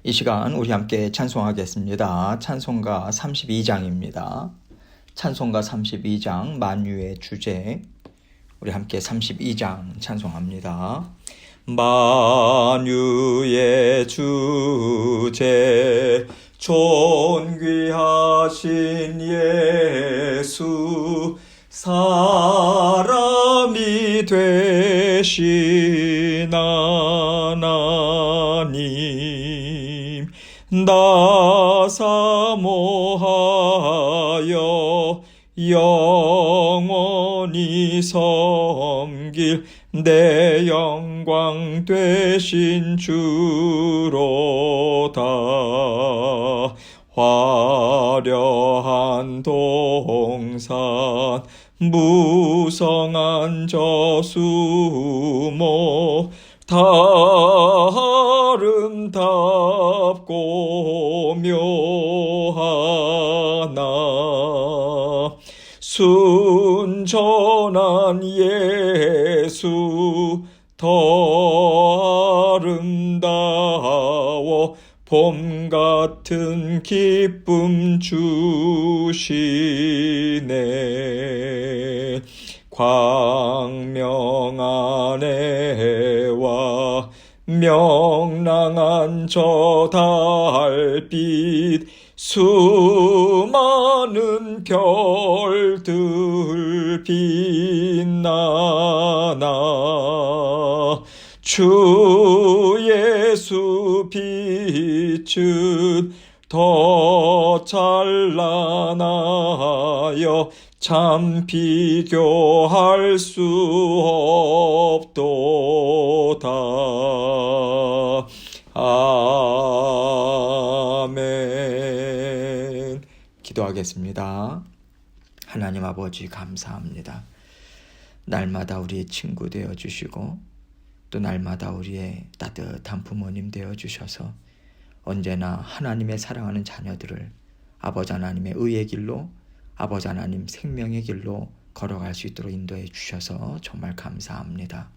이 시간 우리 함께 찬송하겠습니다. 찬송가 32장입니다. 찬송가 32장 만유의 주제, 우리 함께 32장 찬송합니다. 만유의 주제 존귀하신 예수 사람이 되신 하나님 나 사모하여 영원히 섬길 내 영광 되신 주로다. 화려한 동산 무성한 저수모 다 아름답고 묘하나 순전한 예수 더 아름다워 봄 같은 기쁨 주시네. 광명한 해와 명랑한 저 달빛 수많은 별들 빛나나 주 예수 빛은 더 찬란하여 참 비교할 수 없도다. 아멘. 기도하겠습니다. 하나님 아버지 감사합니다. 날마다 우리의 친구 되어주시고 또 날마다 우리의 따뜻한 부모님 되어주셔서 언제나 하나님의 사랑하는 자녀들을 아버지 하나님의 의의 길로 아버지 하나님 생명의 길로 걸어갈 수 있도록 인도해 주셔서 정말 감사합니다.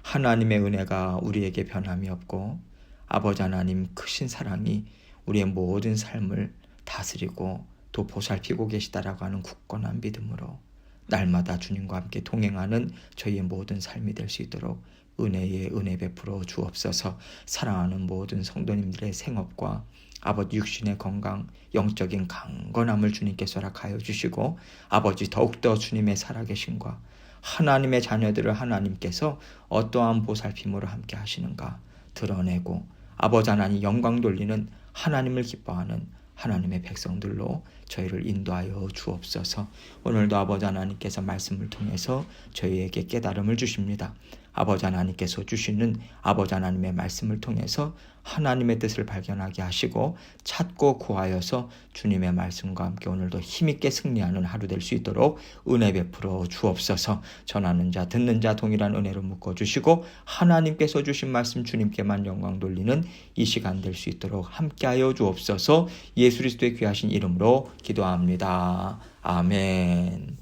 하나님의 은혜가 우리에게 변함이 없고 아버지 하나님 크신 사랑이 우리의 모든 삶을 다스리고 또 보살피고 계시다라고 하는 굳건한 믿음으로 날마다 주님과 함께 동행하는 저희의 모든 삶이 될 수 있도록 은혜에 은혜 베풀어 주옵소서. 사랑하는 모든 성도님들의 생업과 아버지 육신의 건강, 영적인 강건함을 주님께서 허락하여 주시고 아버지 더욱더 주님의 살아계심과 하나님의 자녀들을 하나님께서 어떠한 보살핌으로 함께 하시는가 드러내고 아버지 하나님 영광 돌리는 하나님을 기뻐하는 하나님의 백성들로 저희를 인도하여 주옵소서. 오늘도 아버지 하나님께서 말씀을 통해서 저희에게 깨달음을 주십니다. 아버지 하나님께서 주시는 아버지 하나님의 말씀을 통해서 하나님의 뜻을 발견하게 하시고 찾고 구하여서 주님의 말씀과 함께 오늘도 힘있게 승리하는 하루 될 수 있도록 은혜 베풀어 주옵소서. 전하는 자 듣는 자 동일한 은혜로 묶어주시고 하나님께서 주신 말씀 주님께만 영광 돌리는 이 시간 될 수 있도록 함께하여 주옵소서. 예수 그리스도의 귀하신 이름으로 기도합니다. 아멘.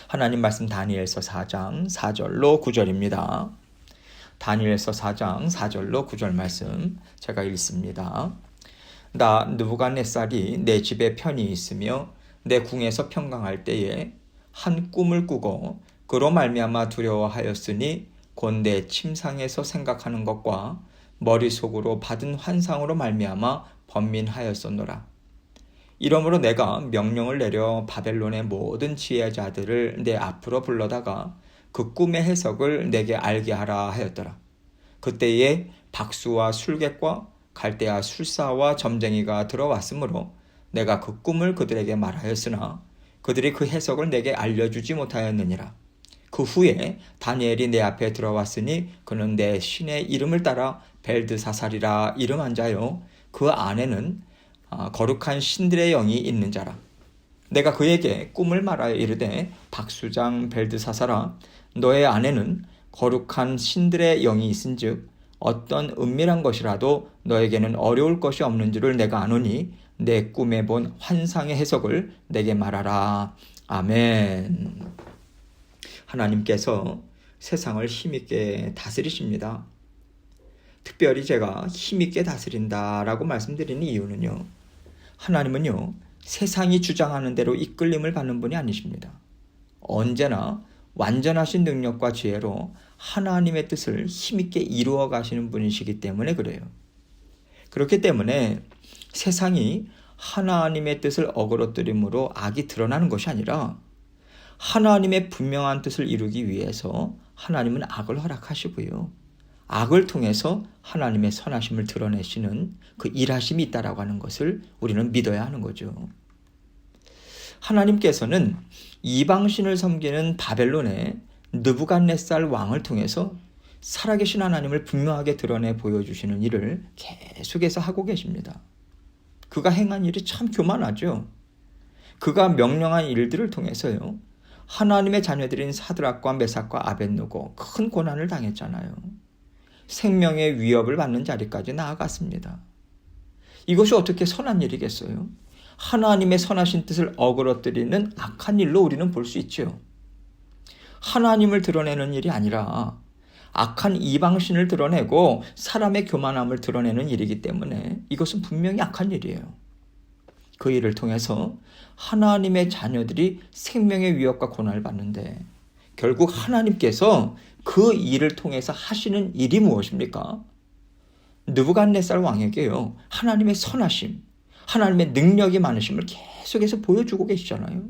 하나님 말씀 다니엘서 4장 4절로 9절입니다. 다니엘서 4장 4절로 9절 말씀 제가 읽습니다. 나 느부갓네살이 내 집에 편히 있으며 내 궁에서 평강할 때에 한 꿈을 꾸고 그로 말미암아 두려워하였으니 곧 내 침상에서 생각하는 것과 머릿속으로 받은 환상으로 말미암아 번민하였었노라. 이러므로 내가 명령을 내려 바벨론의 모든 지혜자들을 내 앞으로 불러다가 그 꿈의 해석을 내게 알게 하라 하였더라. 그때에 박수와 술객과 갈대아 술사와 점쟁이가 들어왔으므로 내가 그 꿈을 그들에게 말하였으나 그들이 그 해석을 내게 알려주지 못하였느니라. 그 후에 다니엘이 내 앞에 들어왔으니 그는 내 신의 이름을 따라 벨드사살이라 이름한 자요 그 안에는 거룩한 신들의 영이 있는 자라. 내가 그에게 꿈을 말하여 이르되 박수장 벨드사살아 너의 안에는 거룩한 신들의 영이 있은즉 어떤 은밀한 것이라도 너에게는 어려울 것이 없는 줄을 내가 아노니 내 꿈에 본 환상의 해석을 내게 말하라. 아멘. 하나님께서 세상을 힘있게 다스리십니다. 특별히 제가 힘있게 다스린다라고 말씀드리는 이유는요. 하나님은요. 세상이 주장하는 대로 이끌림을 받는 분이 아니십니다. 언제나 완전하신 능력과 지혜로 하나님의 뜻을 힘있게 이루어 가시는 분이시기 때문에 그래요. 그렇기 때문에 세상이 하나님의 뜻을 어그러뜨림으로 악이 드러나는 것이 아니라 하나님의 분명한 뜻을 이루기 위해서 하나님은 악을 허락하시고요. 악을 통해서 하나님의 선하심을 드러내시는 그 일하심이 있다라고 하는 것을 우리는 믿어야 하는 거죠. 하나님께서는 이방신을 섬기는 바벨론의 느부갓네살 왕을 통해서 살아계신 하나님을 분명하게 드러내 보여주시는 일을 계속해서 하고 계십니다. 그가 행한 일이 참 교만하죠. 그가 명령한 일들을 통해서요. 하나님의 자녀들인 사드락과 메삭과 아벳느고 큰 고난을 당했잖아요. 생명의 위협을 받는 자리까지 나아갔습니다. 이것이 어떻게 선한 일이겠어요? 하나님의 선하신 뜻을 어그러뜨리는 악한 일로 우리는 볼 수 있죠. 하나님을 드러내는 일이 아니라 악한 이방신을 드러내고 사람의 교만함을 드러내는 일이기 때문에 이것은 분명히 악한 일이에요. 그 일을 통해서 하나님의 자녀들이 생명의 위협과 고난을 받는데 결국 하나님께서 그 일을 통해서 하시는 일이 무엇입니까? 느부갓네살 왕에게요. 하나님의 선하심, 하나님의 능력이 많으심을 계속해서 보여주고 계시잖아요.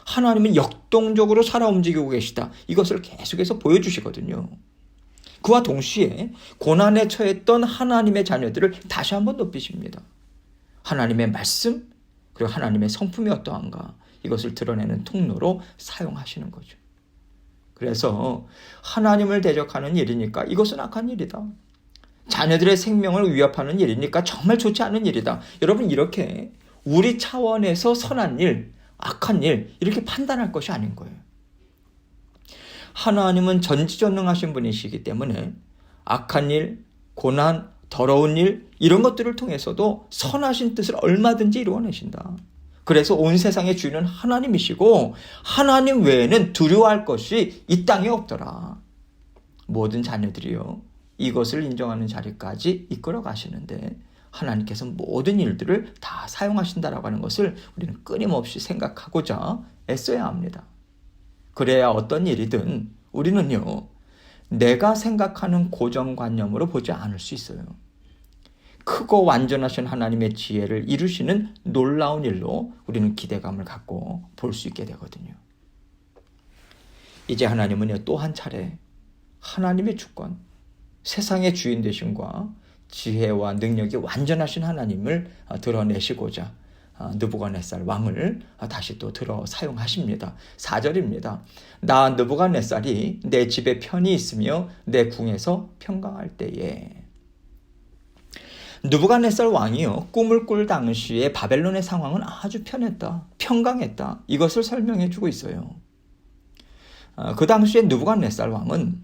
하나님은 역동적으로 살아 움직이고 계시다. 이것을 계속해서 보여주시거든요. 그와 동시에 고난에 처했던 하나님의 자녀들을 다시 한번 높이십니다. 하나님의 말씀, 그리고 하나님의 성품이 어떠한가 이것을 드러내는 통로로 사용하시는 거죠. 그래서 하나님을 대적하는 일이니까 이것은 악한 일이다. 자녀들의 생명을 위협하는 일이니까 정말 좋지 않은 일이다. 여러분 이렇게 우리 차원에서 선한 일, 악한 일 이렇게 판단할 것이 아닌 거예요. 하나님은 전지전능하신 분이시기 때문에 악한 일, 고난, 더러운 일 이런 것들을 통해서도 선하신 뜻을 얼마든지 이루어내신다. 그래서 온 세상의 주인은 하나님이시고 하나님 외에는 두려워할 것이 이 땅에 없더라. 모든 자녀들이요. 이것을 인정하는 자리까지 이끌어 가시는데 하나님께서 모든 일들을 다 사용하신다라고 하는 것을 우리는 끊임없이 생각하고자 애써야 합니다. 그래야 어떤 일이든 우리는요. 내가 생각하는 고정관념으로 보지 않을 수 있어요. 크고 완전하신 하나님의 지혜를 이루시는 놀라운 일로 우리는 기대감을 갖고 볼 수 있게 되거든요. 이제 하나님은요, 또 한 차례 하나님의 주권, 세상의 주인 되심과 지혜와 능력이 완전하신 하나님을 드러내시고자 느부갓네살 왕을 다시 또 들어 사용하십니다. 4절입니다. 나 느부갓네살이 내 집에 편히 있으며 내 궁에서 평강할 때에. 느부갓네살 왕이요 꿈을 꿀 당시에 바벨론의 상황은 아주 편했다, 평강했다. 이것을 설명해 주고 있어요. 그 당시에 느부갓네살 왕은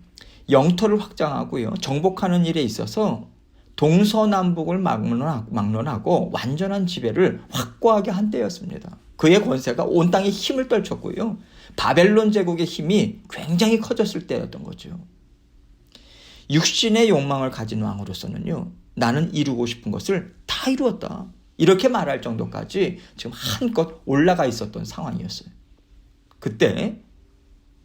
영토를 확장하고요 정복하는 일에 있어서 동서남북을 막론하고 완전한 지배를 확고하게 한 때였습니다. 그의 권세가 온 땅에 힘을 떨쳤고요. 바벨론 제국의 힘이 굉장히 커졌을 때였던 거죠. 육신의 욕망을 가진 왕으로서는요. 나는 이루고 싶은 것을 다 이루었다. 이렇게 말할 정도까지 지금 한껏 올라가 있었던 상황이었어요. 그때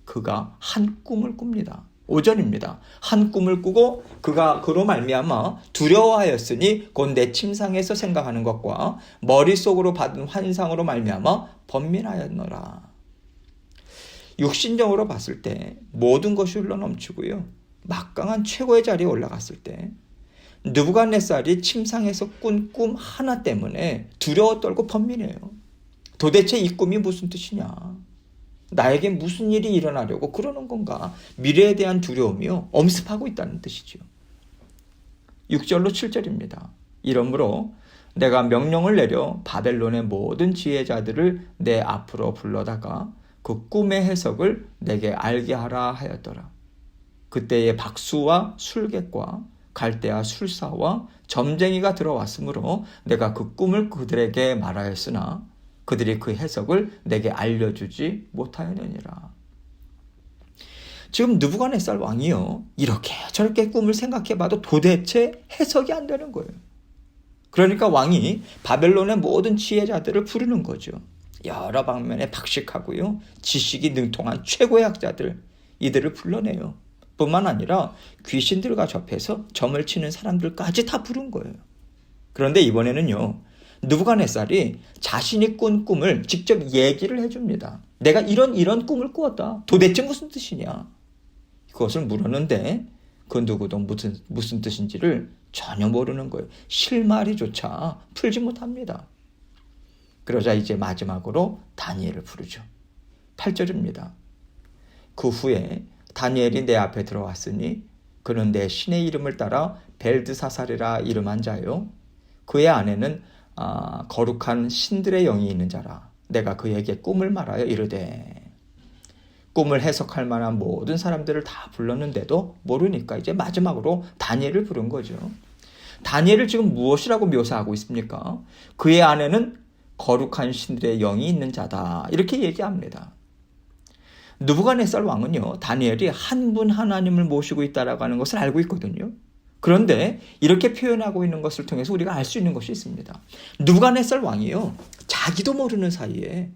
그가 한 꿈을 꿉니다. 5절입니다. 한 꿈을 꾸고 그가 그로 말미암아 두려워하였으니 곧 내 침상에서 생각하는 것과 머릿속으로 받은 환상으로 말미암아 번민하였노라. 육신적으로 봤을 때 모든 것이 흘러넘치고요. 막강한 최고의 자리에 올라갔을 때 느부갓네살이 침상에서 꾼 꿈 하나 때문에 두려워 떨고 번민해요. 도대체 이 꿈이 무슨 뜻이냐? 나에게 무슨 일이 일어나려고 그러는 건가? 미래에 대한 두려움이요. 엄습하고 있다는 뜻이죠. 6절로 7절입니다. 이러므로 내가 명령을 내려 바벨론의 모든 지혜자들을 내 앞으로 불러다가 그 꿈의 해석을 내게 알게 하라 하였더라. 그때에 박수와 술객과 갈대아 술사와 점쟁이가 들어왔으므로 내가 그 꿈을 그들에게 말하였으나 그들이 그 해석을 내게 알려주지 못하였느니라. 지금 느부갓네살 왕이요, 이렇게 저렇게 꿈을 생각해봐도 도대체 해석이 안 되는 거예요. 그러니까 왕이 바벨론의 모든 지혜자들을 부르는 거죠. 여러 방면에 박식하고요, 지식이 능통한 최고의 학자들, 이들을 불러내요. 뿐만 아니라 귀신들과 접해서 점을 치는 사람들까지 다 부른 거예요. 그런데 이번에는요, 느부갓네살이 자신이 꾼 꿈을 직접 얘기를 해줍니다. 내가 이런 꿈을 꾸었다. 도대체 무슨 뜻이냐? 그것을 물었는데 그 누구도 무슨 뜻인지를 전혀 모르는 거예요. 실마리조차 풀지 못합니다. 그러자 이제 마지막으로 다니엘을 부르죠. 8절입니다. 그 후에 다니엘이 내 앞에 들어왔으니 그는 내 신의 이름을 따라 벨드사살이라 이름한 자요, 그의 안에는 거룩한 신들의 영이 있는 자라. 내가 그에게 꿈을 말하여 이르되. 꿈을 해석할 만한 모든 사람들을 다 불렀는데도 모르니까 이제 마지막으로 다니엘을 부른 거죠. 다니엘을 지금 무엇이라고 묘사하고 있습니까? 그의 안에는 거룩한 신들의 영이 있는 자다, 이렇게 얘기합니다. 느부갓네살 왕은요, 다니엘이 한 분 하나님을 모시고 있다라고 하는 것을 알고 있거든요. 그런데 이렇게 표현하고 있는 것을 통해서 우리가 알 수 있는 것이 있습니다. 느부갓네살 왕이요, 자기도 모르는 사이에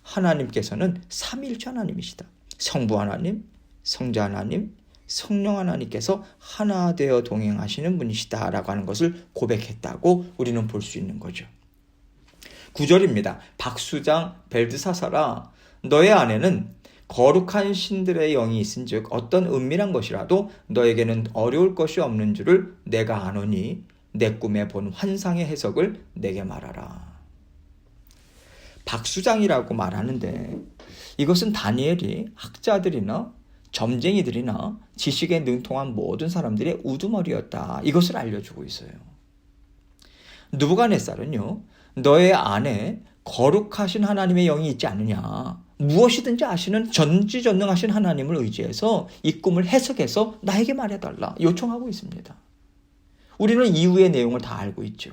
하나님께서는 삼위일체 하나님이시다, 성부 하나님, 성자 하나님, 성령 하나님께서 하나 되어 동행하시는 분이시다라고 하는 것을 고백했다고 우리는 볼 수 있는 거죠. 9절입니다. 박수장 벨드사살아, 너의 안에는 거룩한 신들의 영이 있은즉 어떤 은밀한 것이라도 너에게는 어려울 것이 없는 줄을 내가 아노니 내 꿈에 본 환상의 해석을 내게 말하라. 박수장이라고 말하는데 이것은 다니엘이 학자들이나 점쟁이들이나 지식에 능통한 모든 사람들의 우두머리였다, 이것을 알려주고 있어요. 느부갓네살은요, 너의 안에 거룩하신 하나님의 영이 있지 않느냐, 무엇이든지 아시는 전지전능하신 하나님을 의지해서 이 꿈을 해석해서 나에게 말해달라 요청하고 있습니다. 우리는 이후의 내용을 다 알고 있죠.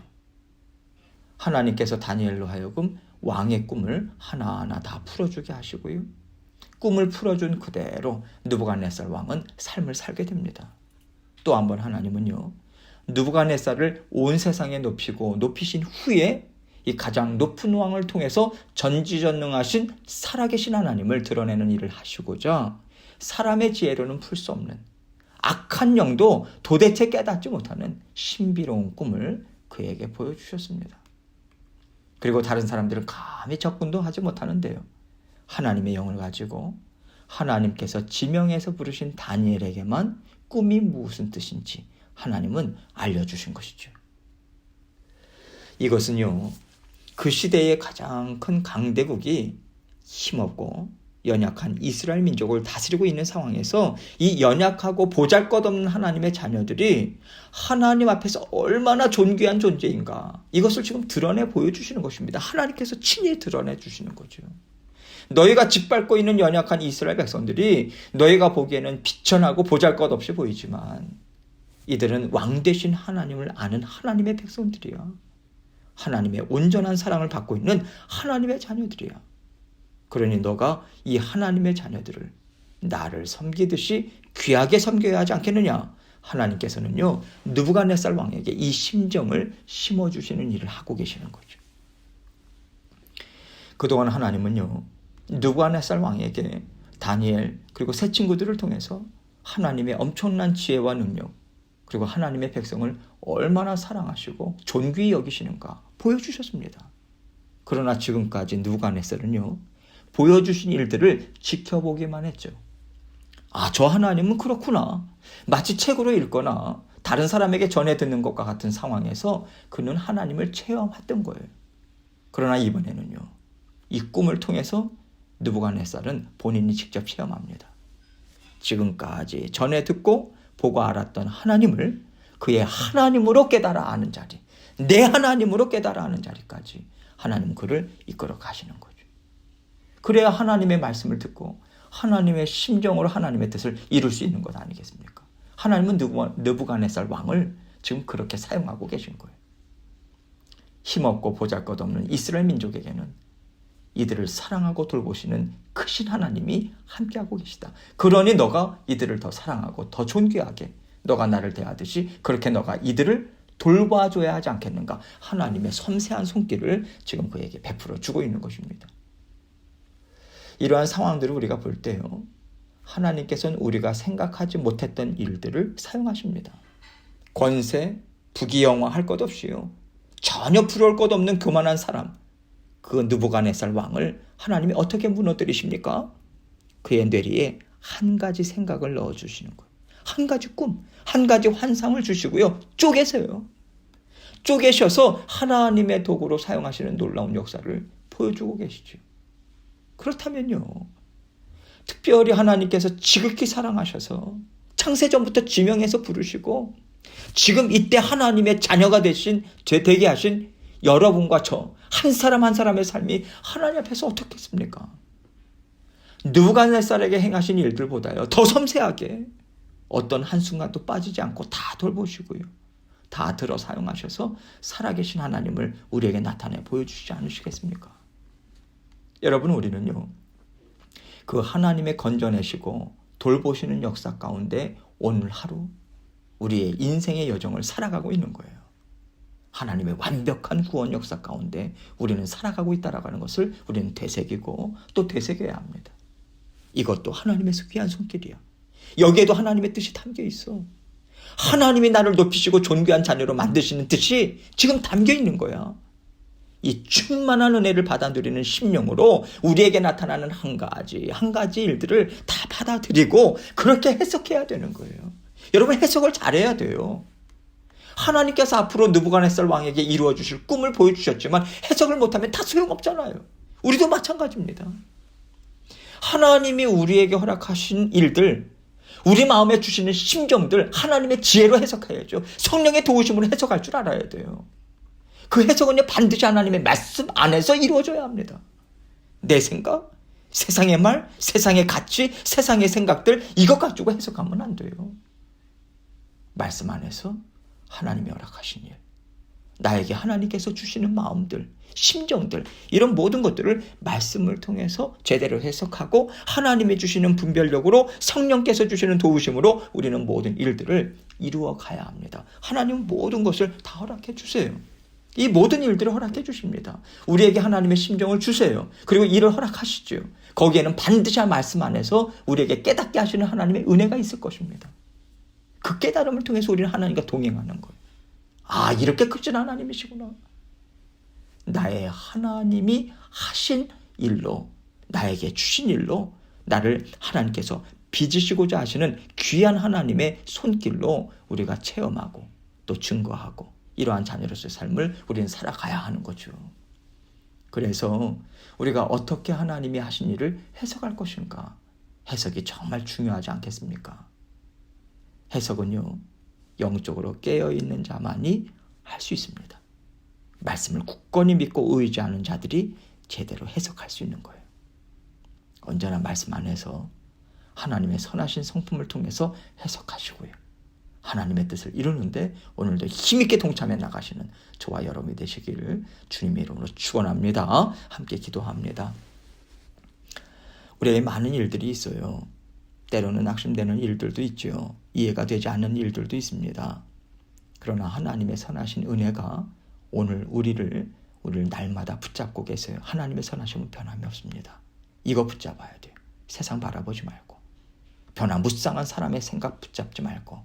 하나님께서 다니엘로 하여금 왕의 꿈을 하나하나 다 풀어주게 하시고요, 꿈을 풀어준 그대로 느부갓네살 왕은 삶을 살게 됩니다. 또 한 번 하나님은요, 느부갓네살을 온 세상에 높이신 후에 이 가장 높은 왕을 통해서 전지전능하신 살아계신 하나님을 드러내는 일을 하시고자 사람의 지혜로는 풀 수 없는, 악한 영도 도대체 깨닫지 못하는 신비로운 꿈을 그에게 보여주셨습니다. 그리고 다른 사람들은 감히 접근도 하지 못하는데요, 하나님의 영을 가지고 하나님께서 지명해서 부르신 다니엘에게만 꿈이 무슨 뜻인지 하나님은 알려주신 것이죠. 이것은요, 그 시대의 가장 큰 강대국이 힘없고 연약한 이스라엘 민족을 다스리고 있는 상황에서 이 연약하고 보잘것없는 하나님의 자녀들이 하나님 앞에서 얼마나 존귀한 존재인가, 이것을 지금 드러내 보여주시는 것입니다. 하나님께서 친히 드러내 주시는 거죠. 너희가 짓밟고 있는 연약한 이스라엘 백성들이 너희가 보기에는 비천하고 보잘것없이 보이지만 이들은 왕 되신 하나님을 아는 하나님의 백성들이야. 하나님의 온전한 사랑을 받고 있는 하나님의 자녀들이야. 그러니 너가 이 하나님의 자녀들을 나를 섬기듯이 귀하게 섬겨야 하지 않겠느냐. 하나님께서는요, 느부갓네살 왕에게 이 심정을 심어주시는 일을 하고 계시는 거죠. 그동안 하나님은요, 느부갓네살 왕에게 다니엘 그리고 세 친구들을 통해서 하나님의 엄청난 지혜와 능력, 그리고 하나님의 백성을 얼마나 사랑하시고 존귀히 여기시는가 보여주셨습니다. 그러나 지금까지 느부갓네살은요, 보여주신 일들을 지켜보기만 했죠. 아, 저 하나님은 그렇구나. 마치 책으로 읽거나 다른 사람에게 전해 듣는 것과 같은 상황에서 그는 하나님을 체험했던 거예요. 그러나 이번에는요, 이 꿈을 통해서 느부갓네살은 본인이 직접 체험합니다. 지금까지 전해 듣고 보고 알았던 하나님을 그의 하나님으로 깨달아 아는 자리, 내 하나님으로 깨달아 아는 자리까지 하나님 그를 이끌어 가시는 거죠. 그래야 하나님의 말씀을 듣고 하나님의 심정으로 하나님의 뜻을 이룰 수 있는 것 아니겠습니까? 하나님은 느부갓네살 왕을 지금 그렇게 사용하고 계신 거예요. 힘없고 보잘것없는 이스라엘 민족에게는 이들을 사랑하고 돌보시는 크신 하나님이 함께하고 계시다. 그러니 너가 이들을 더 사랑하고 더 존귀하게 너가 나를 대하듯이 그렇게 너가 이들을 돌봐줘야 하지 않겠는가. 하나님의 섬세한 손길을 지금 그에게 베풀어 주고 있는 것입니다. 이러한 상황들을 우리가 볼 때요, 하나님께서는 우리가 생각하지 못했던 일들을 사용하십니다. 권세, 부귀영화 할 것 없이요, 전혀 부러울 것 없는 교만한 사람, 그 느부갓네살 왕을 하나님이 어떻게 무너뜨리십니까? 그의 뇌리에 한 가지 생각을 넣어주시는 거예요. 한 가지 꿈, 한 가지 환상을 주시고요, 쪼개세요. 쪼개셔서 하나님의 도구로 사용하시는 놀라운 역사를 보여주고 계시죠. 그렇다면요, 특별히 하나님께서 지극히 사랑하셔서 창세전부터 지명해서 부르시고 지금 이때 하나님의 자녀가 되게 하신 여러분과 저 한 사람 한 사람의 삶이 하나님 앞에서 어떻겠습니까? 느부갓네살에게 행하신 일들보다요 더 섬세하게 어떤 한순간도 빠지지 않고 다 돌보시고요, 다 들어 사용하셔서 살아계신 하나님을 우리에게 나타내 보여주시지 않으시겠습니까? 여러분, 우리는요 그 하나님의 건져내시고 돌보시는 역사 가운데 오늘 하루 우리의 인생의 여정을 살아가고 있는 거예요. 하나님의 완벽한 구원 역사 가운데 우리는 살아가고 있다는 것을 우리는 되새기고 또 되새겨야 합니다. 이것도 하나님의 귀한 손길이야. 여기에도 하나님의 뜻이 담겨 있어. 하나님이 나를 높이시고 존귀한 자녀로 만드시는 뜻이 지금 담겨 있는 거야. 이 충만한 은혜를 받아들이는 심령으로 우리에게 나타나는 한 가지 일들을 다 받아들이고 그렇게 해석해야 되는 거예요. 여러분, 해석을 잘해야 돼요. 하나님께서 앞으로 느부갓네살 왕에게 이루어 주실 꿈을 보여주셨지만 해석을 못하면 다 소용없잖아요. 우리도 마찬가지입니다. 하나님이 우리에게 허락하신 일들, 우리 마음에 주시는 심정들 하나님의 지혜로 해석해야죠. 성령의 도우심으로 해석할 줄 알아야 돼요. 그 해석은 반드시 하나님의 말씀 안에서 이루어져야 합니다. 내 생각, 세상의 말, 세상의 가치, 세상의 생각들, 이것 가지고 해석하면 안 돼요. 말씀 안에서 하나님이 허락하신 일, 나에게 하나님께서 주시는 마음들, 심정들, 이런 모든 것들을 말씀을 통해서 제대로 해석하고 하나님이 주시는 분별력으로 성령께서 주시는 도우심으로 우리는 모든 일들을 이루어 가야 합니다. 하나님은 모든 것을 다 허락해 주세요. 이 모든 일들을 허락해 주십니다. 우리에게 하나님의 심정을 주세요. 그리고 일을 허락하시죠. 거기에는 반드시 말씀 안에서 우리에게 깨닫게 하시는 하나님의 은혜가 있을 것입니다. 그 깨달음을 통해서 우리는 하나님과 동행하는 거예요. 아, 이렇게 크신 하나님이시구나. 나의 하나님이 하신 일로, 나에게 주신 일로 나를 하나님께서 빚으시고자 하시는 귀한 하나님의 손길로 우리가 체험하고 또 증거하고 이러한 자녀로서의 삶을 우리는 살아가야 하는 거죠. 그래서 우리가 어떻게 하나님이 하신 일을 해석할 것인가? 해석이 정말 중요하지 않겠습니까? 해석은요, 영적으로 깨어있는 자만이 할 수 있습니다. 말씀을 굳건히 믿고 의지하는 자들이 제대로 해석할 수 있는 거예요. 언제나 말씀 안에서 하나님의 선하신 성품을 통해서 해석하시고요, 하나님의 뜻을 이루는데 오늘도 힘있게 동참해 나가시는 저와 여러분이 되시기를 주님의 이름으로 축원합니다. 함께 기도합니다. 우리의 많은 일들이 있어요. 때로는 낙심되는 일들도 있죠. 이해가 되지 않는 일들도 있습니다. 그러나 하나님의 선하신 은혜가 오늘 우리를 날마다 붙잡고 계세요. 하나님의 선하심은 변함이 없습니다. 이거 붙잡아야 돼요. 세상 바라보지 말고, 변화무쌍한 사람의 생각 붙잡지 말고,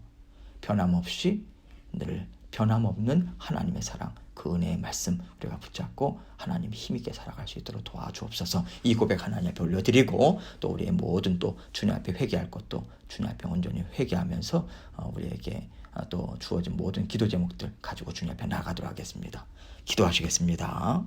변함없이 늘 변함없는 하나님의 사랑, 그 은혜의 말씀 우리가 붙잡고 하나님 힘있게 살아갈 수 있도록 도와주옵소서. 이 고백 하나님 앞에 올려드리고 또 우리의 모든 또 주님 앞에 회개할 것도 주님 앞에 온전히 회개하면서 우리에게 또 주어진 모든 기도 제목들 가지고 주님 앞에 나가도록 하겠습니다. 기도하시겠습니다.